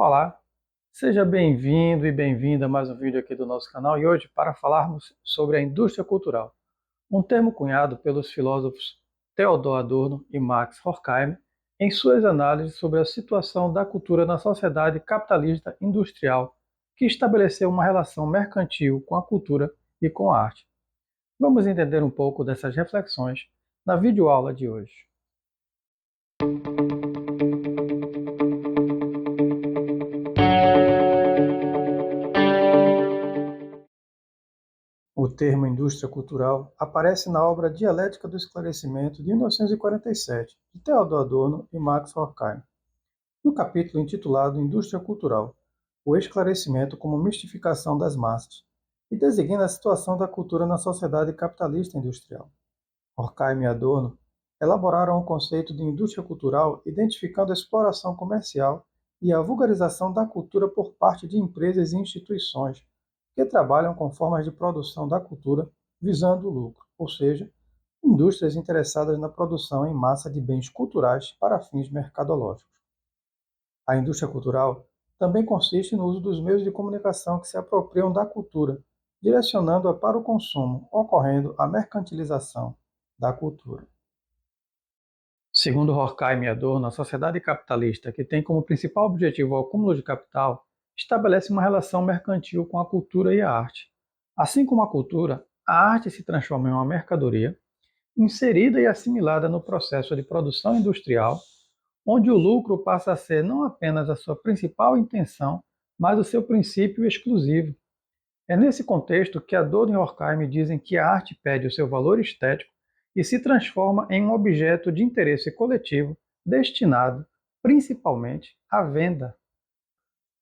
Olá, seja bem-vindo e bem-vinda a mais um vídeo aqui do nosso canal e hoje para falarmos sobre a indústria cultural, um termo cunhado pelos filósofos Theodor Adorno e Max Horkheimer em suas análises sobre a situação da cultura na sociedade capitalista industrial que estabeleceu uma relação mercantil com a cultura e com a arte. Vamos entender um pouco dessas reflexões na videoaula de hoje. O termo indústria cultural aparece na obra Dialética do Esclarecimento de 1947, de Theodor Adorno e Max Horkheimer, no capítulo intitulado Indústria Cultural, o esclarecimento como mistificação das massas, e designa a situação da cultura na sociedade capitalista industrial. Horkheimer e Adorno elaboraram o conceito de indústria cultural identificando a exploração comercial e a vulgarização da cultura por parte de empresas e instituições que trabalham com formas de produção da cultura visando o lucro, ou seja, indústrias interessadas na produção em massa de bens culturais para fins mercadológicos. A indústria cultural também consiste no uso dos meios de comunicação que se apropriam da cultura, direcionando-a para o consumo, ocorrendo a mercantilização da cultura. Segundo Horkheimer e Adorno, a sociedade capitalista, que tem como principal objetivo o acúmulo de capital, estabelece uma relação mercantil com a cultura e a arte. Assim como a cultura, a arte se transforma em uma mercadoria, inserida e assimilada no processo de produção industrial, onde o lucro passa a ser não apenas a sua principal intenção, mas o seu princípio exclusivo. É nesse contexto que Adorno e Horkheimer dizem que a arte perde o seu valor estético e se transforma em um objeto de interesse coletivo destinado, principalmente, à venda.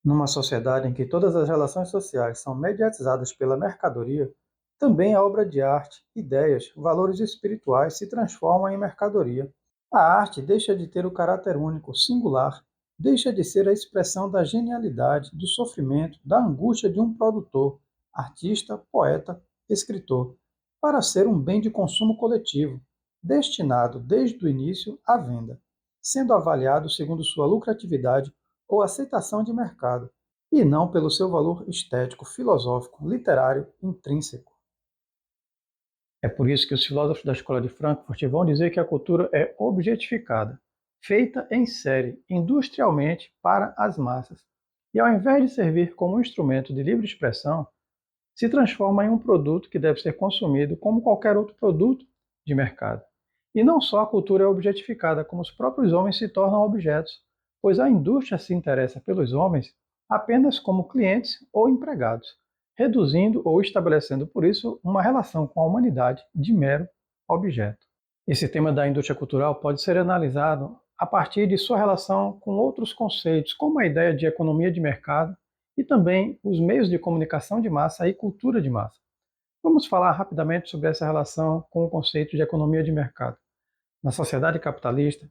Numa sociedade em que todas as relações sociais são mediatizadas pela mercadoria, também a obra de arte, ideias, valores espirituais se transformam em mercadoria. A arte deixa de ter o caráter único, singular, deixa de ser a expressão da genialidade, do sofrimento, da angústia de um produtor, artista, poeta, escritor, para ser um bem de consumo coletivo, destinado desde o início à venda, sendo avaliado segundo sua lucratividade ou aceitação de mercado, e não pelo seu valor estético, filosófico, literário intrínseco. É por isso que os filósofos da Escola de Frankfurt vão dizer que a cultura é objetificada, feita em série, industrialmente para as massas, e ao invés de servir como um instrumento de livre expressão, se transforma em um produto que deve ser consumido como qualquer outro produto de mercado. E não só a cultura é objetificada, como os próprios homens se tornam objetos, pois a indústria se interessa pelos homens apenas como clientes ou empregados, reduzindo ou estabelecendo por isso uma relação com a humanidade de mero objeto. Esse tema da indústria cultural pode ser analisado a partir de sua relação com outros conceitos, como a ideia de economia de mercado e também os meios de comunicação de massa e cultura de massa. Vamos falar rapidamente sobre essa relação com o conceito de economia de mercado. Na sociedade capitalista,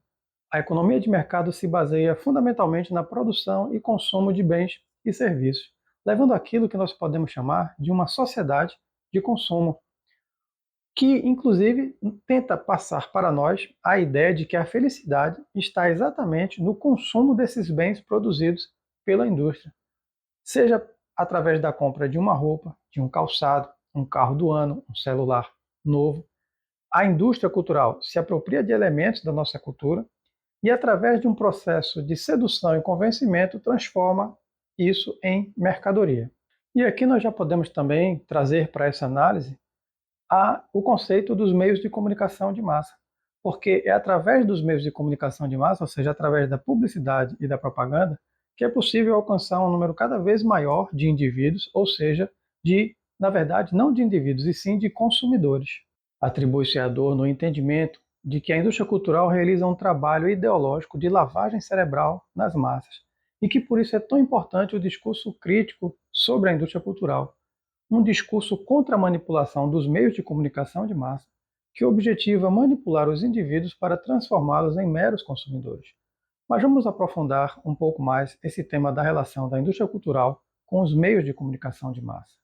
a economia de mercado se baseia fundamentalmente na produção e consumo de bens e serviços, levando àquilo que nós podemos chamar de uma sociedade de consumo, que inclusive tenta passar para nós a ideia de que a felicidade está exatamente no consumo desses bens produzidos pela indústria, seja através da compra de uma roupa, de um calçado, um carro do ano, um celular novo. A indústria cultural se apropria de elementos da nossa cultura e, através de um processo de sedução e convencimento, transforma isso em mercadoria. E aqui nós já podemos também trazer para essa análise o conceito dos meios de comunicação de massa, porque é através dos meios de comunicação de massa, ou seja, através da publicidade e da propaganda, que é possível alcançar um número cada vez maior de indivíduos, ou seja, na verdade, não de indivíduos, e sim de consumidores. Atribui-se a Adorno o entendimento de que a indústria cultural realiza um trabalho ideológico de lavagem cerebral nas massas, e que por isso é tão importante o discurso crítico sobre a indústria cultural, um discurso contra a manipulação dos meios de comunicação de massa, que objetiva manipular os indivíduos para transformá-los em meros consumidores. Mas vamos aprofundar um pouco mais esse tema da relação da indústria cultural com os meios de comunicação de massa.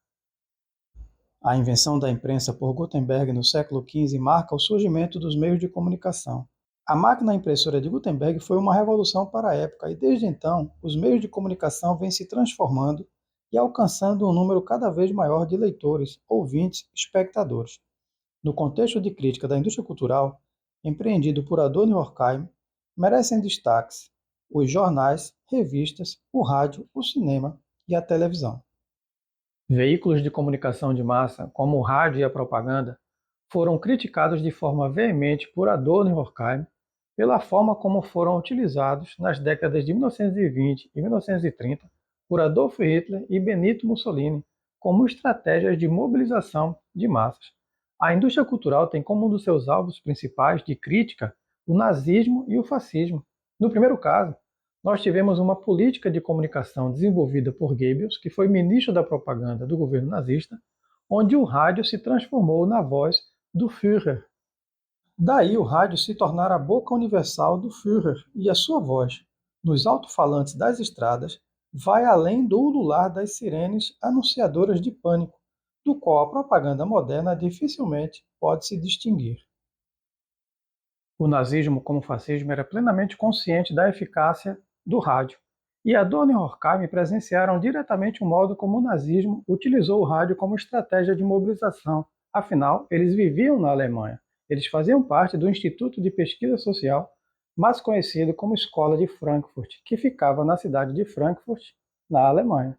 A invenção da imprensa por Gutenberg no século XV marca o surgimento dos meios de comunicação. A máquina impressora de Gutenberg foi uma revolução para a época e, desde então, os meios de comunicação vêm se transformando e alcançando um número cada vez maior de leitores, ouvintes, espectadores. No contexto de crítica da indústria cultural, empreendido por Adorno Horkheim, merecem destaques os jornais, revistas, o rádio, o cinema e a televisão. Veículos de comunicação de massa, como o rádio e a propaganda, foram criticados de forma veemente por Adorno e Horkheim pela forma como foram utilizados nas décadas de 1920 e 1930 por Adolf Hitler e Benito Mussolini como estratégias de mobilização de massas. A indústria cultural tem como um dos seus alvos principais de crítica o nazismo e o fascismo. No primeiro caso, nós tivemos uma política de comunicação desenvolvida por Goebbels, que foi ministro da propaganda do governo nazista, onde o rádio se transformou na voz do Führer. Daí o rádio se tornar a boca universal do Führer e a sua voz, nos alto-falantes das estradas, vai além do ulular das sirenes anunciadoras de pânico, do qual a propaganda moderna dificilmente pode se distinguir. O nazismo, como o fascismo, era plenamente consciente da eficácia do rádio, e Adorno e Horkheim presenciaram diretamente o modo como o nazismo utilizou o rádio como estratégia de mobilização. Afinal, eles viviam na Alemanha. Eles faziam parte do Instituto de Pesquisa Social, mais conhecido como Escola de Frankfurt, que ficava na cidade de Frankfurt, na Alemanha.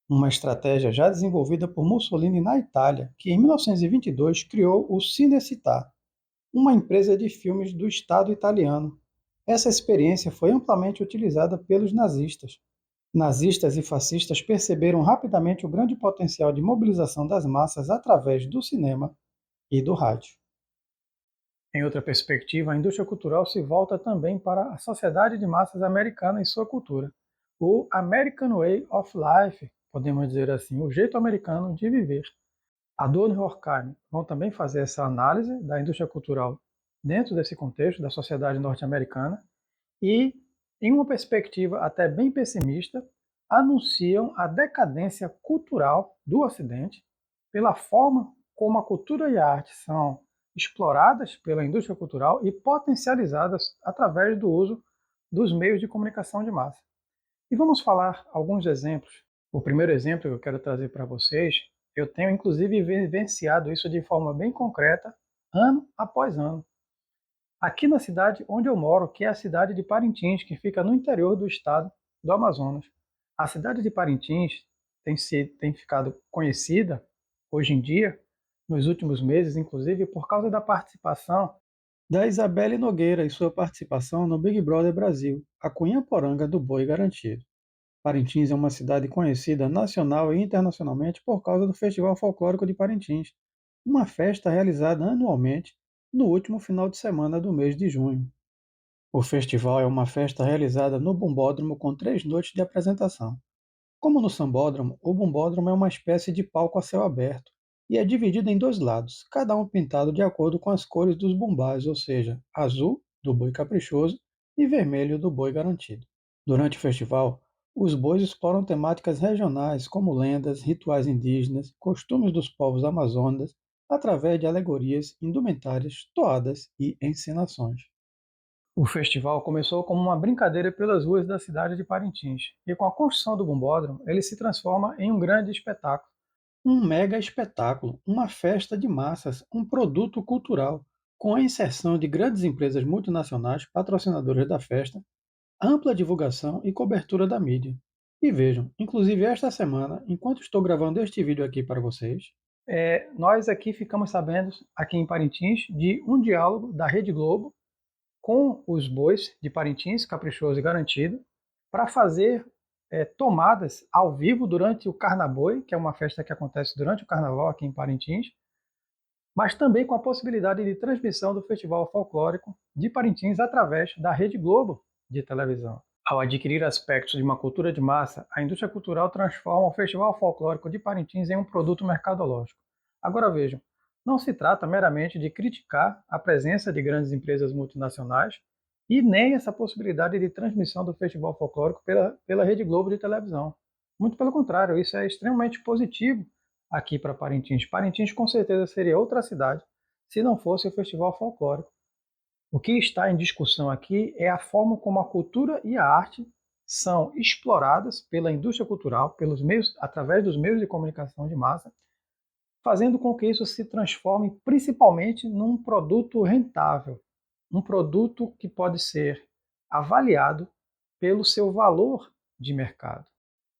Uma estratégia já desenvolvida por Mussolini na Itália, que em 1922 criou o Cinecittà, uma empresa de filmes do Estado italiano. Essa experiência foi amplamente utilizada pelos nazistas. Nazistas e fascistas perceberam rapidamente o grande potencial de mobilização das massas através do cinema e do rádio. Em outra perspectiva, a indústria cultural se volta também para a sociedade de massas americana e sua cultura. O American Way of Life, podemos dizer assim, o jeito americano de viver. Adorno e Horkheim vão também fazer essa análise da indústria cultural dentro desse contexto da sociedade norte-americana e, em uma perspectiva até bem pessimista, anunciam a decadência cultural do Ocidente pela forma como a cultura e a arte são exploradas pela indústria cultural e potencializadas através do uso dos meios de comunicação de massa. E vamos falar alguns exemplos. O primeiro exemplo que eu quero trazer para vocês, eu tenho inclusive vivenciado isso de forma bem concreta, ano após ano. Aqui na cidade onde eu moro, que é a cidade de Parintins, que fica no interior do estado do Amazonas. A cidade de Parintins tem ficado conhecida, hoje em dia, nos últimos meses, inclusive, por causa da participação da Isabelle Nogueira e sua participação no Big Brother Brasil, a Cunhaporanga do Boi Garantido. Parintins é uma cidade conhecida nacional e internacionalmente por causa do Festival Folclórico de Parintins, uma festa realizada anualmente no último final de semana do mês de junho. O festival é uma festa realizada no Bumbódromo com 3 noites de apresentação. Como no Sambódromo, o Bumbódromo é uma espécie de palco a céu aberto e é dividido em 2 lados, cada um pintado de acordo com as cores dos bumbás, ou seja, azul, do boi caprichoso, e vermelho, do boi garantido. Durante o festival, os bois exploram temáticas regionais como lendas, rituais indígenas, costumes dos povos amazonas, através de alegorias, indumentárias, toadas e encenações. O festival começou como uma brincadeira pelas ruas da cidade de Parintins, e com a construção do Bumbódromo, ele se transforma em um grande espetáculo. Um mega espetáculo, uma festa de massas, um produto cultural, com a inserção de grandes empresas multinacionais patrocinadoras da festa, ampla divulgação e cobertura da mídia. E vejam, inclusive esta semana, enquanto estou gravando este vídeo aqui para vocês, nós aqui ficamos sabendo, aqui em Parintins, de um diálogo da Rede Globo com os bois de Parintins, Caprichoso e Garantido, para fazer tomadas ao vivo durante o Carnaboi, que é uma festa que acontece durante o Carnaval aqui em Parintins, mas também com a possibilidade de transmissão do Festival Folclórico de Parintins através da Rede Globo de televisão. Ao adquirir aspectos de uma cultura de massa, a indústria cultural transforma o Festival Folclórico de Parintins em um produto mercadológico. Agora vejam, não se trata meramente de criticar a presença de grandes empresas multinacionais e nem essa possibilidade de transmissão do Festival Folclórico pela Rede Globo de televisão. Muito pelo contrário, isso é extremamente positivo aqui para Parintins. Parintins com certeza seria outra cidade se não fosse o Festival Folclórico. O que está em discussão aqui é a forma como a cultura e a arte são exploradas pela indústria cultural, através dos meios de comunicação de massa, fazendo com que isso se transforme principalmente num produto rentável, um produto que pode ser avaliado pelo seu valor de mercado.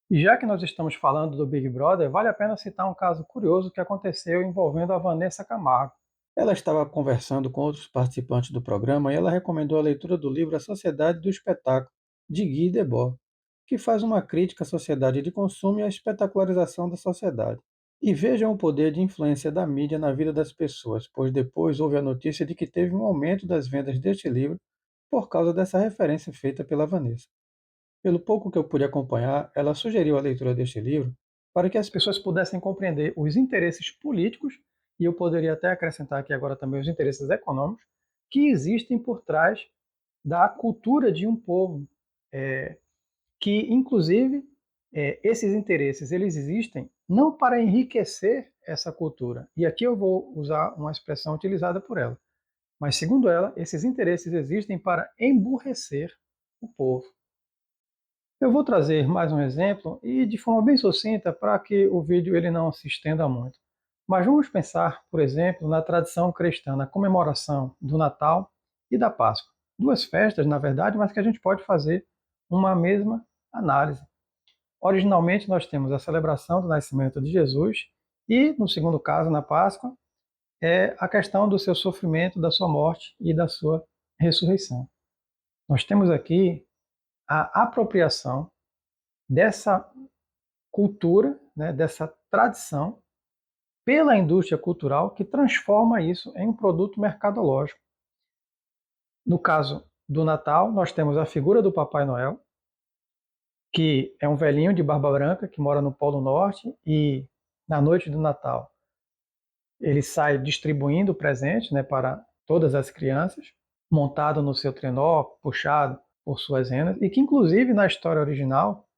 E já que nós estamos falando do Big Brother, vale a pena citar um caso curioso que aconteceu envolvendo a Vanessa Camargo. Ela estava conversando com outros participantes do programa e ela recomendou a leitura do livro A Sociedade do Espetáculo, de Guy Debord, que faz uma crítica à sociedade de consumo e à espetacularização da sociedade. E vejam o poder de influência da mídia na vida das pessoas, pois depois houve a notícia de que teve um aumento das vendas deste livro por causa dessa referência feita pela Vanessa. Pelo pouco que eu pude acompanhar, ela sugeriu a leitura deste livro para que as pessoas pudessem compreender os interesses políticos, e eu poderia até acrescentar aqui agora também os interesses econômicos, que existem por trás da cultura de um povo, que inclusive esses interesses eles existem não para enriquecer essa cultura, e aqui eu vou usar uma expressão utilizada por ela, mas segundo ela, esses interesses existem para emburrecer o povo. Eu vou trazer mais um exemplo e de forma bem sucinta para que o vídeo ele não se estenda muito. Mas vamos pensar, por exemplo, na tradição cristã, na comemoração do Natal e da Páscoa. Duas festas, na verdade, mas que a gente pode fazer uma mesma análise. Originalmente, nós temos a celebração do nascimento de Jesus e, no segundo caso, na Páscoa, é a questão do seu sofrimento, da sua morte e da sua ressurreição. Nós temos aqui a apropriação dessa cultura, né, dessa tradição, pela indústria cultural que transforma isso em um produto mercadológico. No caso do Natal, nós temos a figura do Papai Noel, que é um velhinho de barba branca que mora no Polo Norte e na noite do Natal ele sai distribuindo presentes, né, para todas as crianças, montado no seu trenó, puxado por suas renas, e que inclusive na história original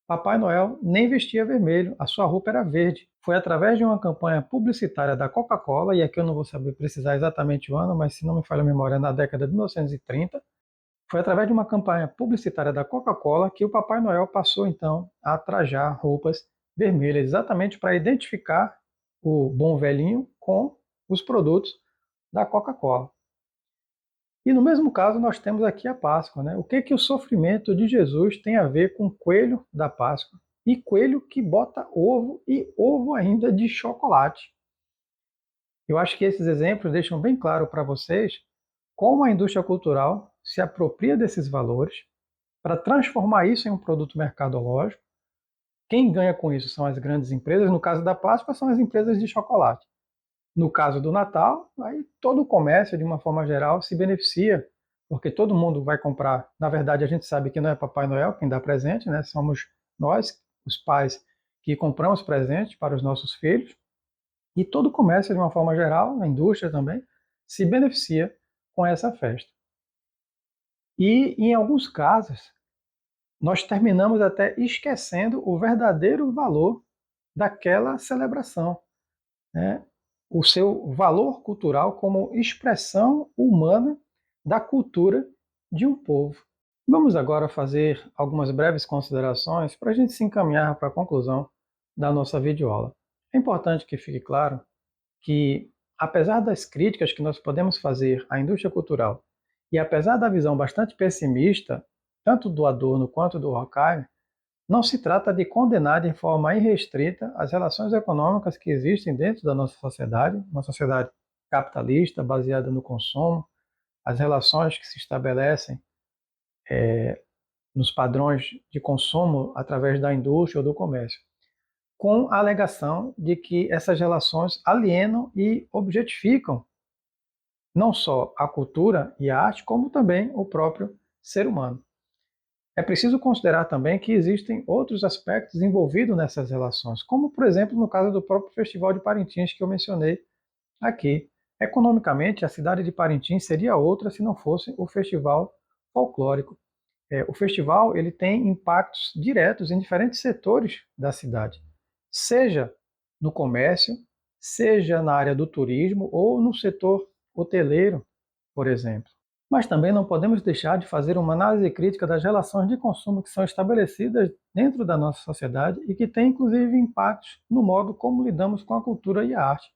Papai Noel nem vestia vermelho, a sua roupa era verde. Foi através de uma campanha publicitária da Coca-Cola, e aqui eu não vou saber precisar exatamente o ano, mas se não me falha a memória, na década de 1930, foi através de uma campanha publicitária da Coca-Cola que o Papai Noel passou então a trajar roupas vermelhas, exatamente para identificar o bom velhinho com os produtos da Coca-Cola. E no mesmo caso nós temos aqui a Páscoa, né? O que o sofrimento de Jesus tem a ver com o coelho da Páscoa? E coelho que bota ovo e ovo ainda de chocolate. Eu acho que esses exemplos deixam bem claro para vocês como a indústria cultural se apropria desses valores para transformar isso em um produto mercadológico. Quem ganha com isso são as grandes empresas, no caso da Páscoa são as empresas de chocolate. No caso do Natal, aí todo o comércio, de uma forma geral, se beneficia, porque todo mundo vai comprar. Na verdade, a gente sabe que não é Papai Noel quem dá presente, né? Somos nós, os pais, que compramos presentes para os nossos filhos. E todo o comércio, de uma forma geral, a indústria também, se beneficia com essa festa. E, em alguns casos, nós terminamos até esquecendo o verdadeiro valor daquela celebração, né? O seu valor cultural como expressão humana da cultura de um povo. Vamos agora fazer algumas breves considerações para a gente se encaminhar para a conclusão da nossa videoaula. É importante que fique claro que, apesar das críticas que nós podemos fazer à indústria cultural e apesar da visão bastante pessimista, tanto do Adorno quanto do Horkheimer, não se trata de condenar de forma irrestrita as relações econômicas que existem dentro da nossa sociedade, uma sociedade capitalista, baseada no consumo, as relações que se estabelecem nos padrões de consumo através da indústria ou do comércio, com a alegação de que essas relações alienam e objetificam não só a cultura e a arte, como também o próprio ser humano. É preciso considerar também que existem outros aspectos envolvidos nessas relações, como, por exemplo, no caso do próprio Festival de Parintins que eu mencionei aqui. Economicamente, a cidade de Parintins seria outra se não fosse o festival folclórico. O festival ele tem impactos diretos em diferentes setores da cidade, seja no comércio, seja na área do turismo ou no setor hoteleiro, por exemplo. Mas também não podemos deixar de fazer uma análise crítica das relações de consumo que são estabelecidas dentro da nossa sociedade e que têm, inclusive, impactos no modo como lidamos com a cultura e a arte.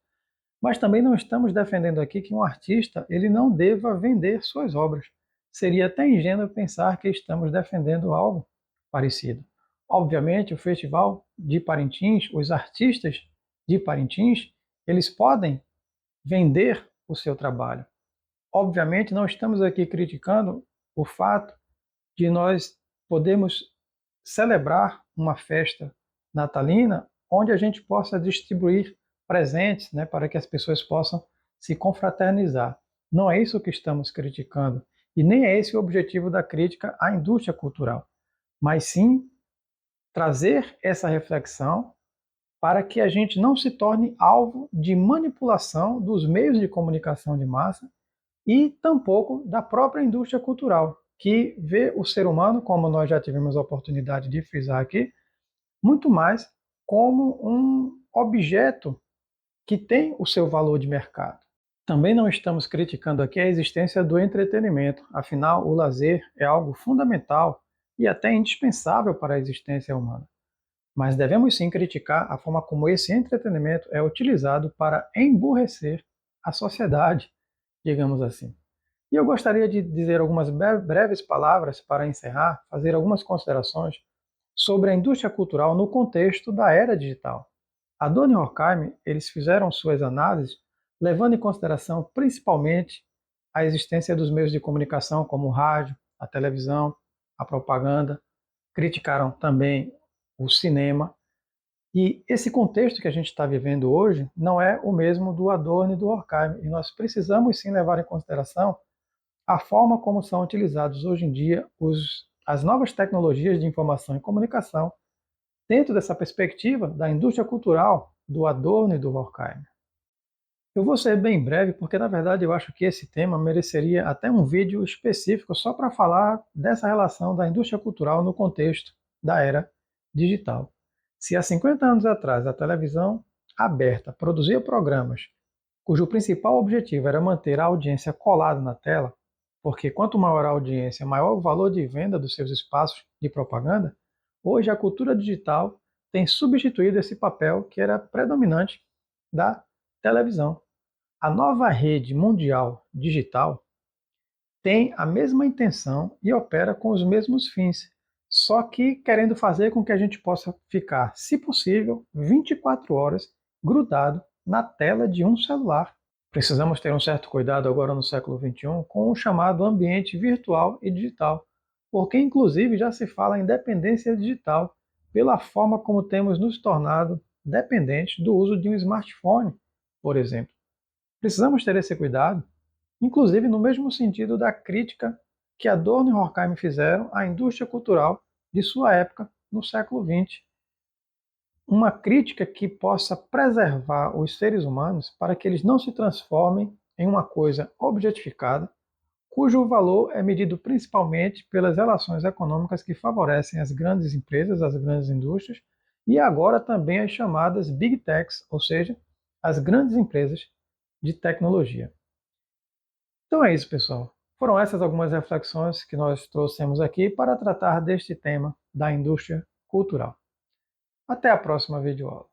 Mas também não estamos defendendo aqui que um artista ele não deva vender suas obras. Seria até ingênuo pensar que estamos defendendo algo parecido. Obviamente, o Festival de Parintins, os artistas de Parintins, eles podem vender o seu trabalho. Obviamente, não estamos aqui criticando o fato de nós podermos celebrar uma festa natalina onde a gente possa distribuir presentes, né, para que as pessoas possam se confraternizar. Não é isso que estamos criticando e nem é esse o objetivo da crítica à indústria cultural, mas sim trazer essa reflexão para que a gente não se torne alvo de manipulação dos meios de comunicação de massa e tampouco da própria indústria cultural, que vê o ser humano, como nós já tivemos a oportunidade de frisar aqui, muito mais como um objeto que tem o seu valor de mercado. Também não estamos criticando aqui a existência do entretenimento, afinal, o lazer é algo fundamental e até indispensável para a existência humana. Mas devemos sim criticar a forma como esse entretenimento é utilizado para emburrecer a sociedade, digamos assim. E eu gostaria de dizer algumas breves palavras para encerrar, fazer algumas considerações sobre a indústria cultural no contexto da era digital. Adorno e Horkheim, eles fizeram suas análises levando em consideração principalmente a existência dos meios de comunicação como o rádio, a televisão, a propaganda, criticaram também o cinema. E esse contexto que a gente está vivendo hoje não é o mesmo do Adorno e do Horkheim, e nós precisamos sim levar em consideração a forma como são utilizados hoje em dia as novas tecnologias de informação e comunicação dentro dessa perspectiva da indústria cultural do Adorno e do Horkheim. Eu vou ser bem breve porque, na verdade, eu acho que esse tema mereceria até um vídeo específico só para falar dessa relação da indústria cultural no contexto da era digital. Se há 50 anos atrás a televisão aberta produzia programas cujo principal objetivo era manter a audiência colada na tela, porque quanto maior a audiência, maior o valor de venda dos seus espaços de propaganda, hoje a cultura digital tem substituído esse papel que era predominante da televisão. A nova rede mundial digital tem a mesma intenção e opera com os mesmos fins, só que querendo fazer com que a gente possa ficar, se possível, 24 horas grudado na tela de um celular. Precisamos ter um certo cuidado agora no século XXI com o chamado ambiente virtual e digital, porque inclusive já se fala em dependência digital pela forma como temos nos tornado dependentes do uso de um smartphone, por exemplo. Precisamos ter esse cuidado, inclusive no mesmo sentido da crítica que Adorno e Horkheim fizeram à indústria cultural de sua época, no século XX. Uma crítica que possa preservar os seres humanos para que eles não se transformem em uma coisa objetificada, cujo valor é medido principalmente pelas relações econômicas que favorecem as grandes empresas, as grandes indústrias, e agora também as chamadas Big Techs, ou seja, as grandes empresas de tecnologia. Então é isso, pessoal. Foram essas algumas reflexões que nós trouxemos aqui para tratar deste tema da indústria cultural. Até a próxima videoaula.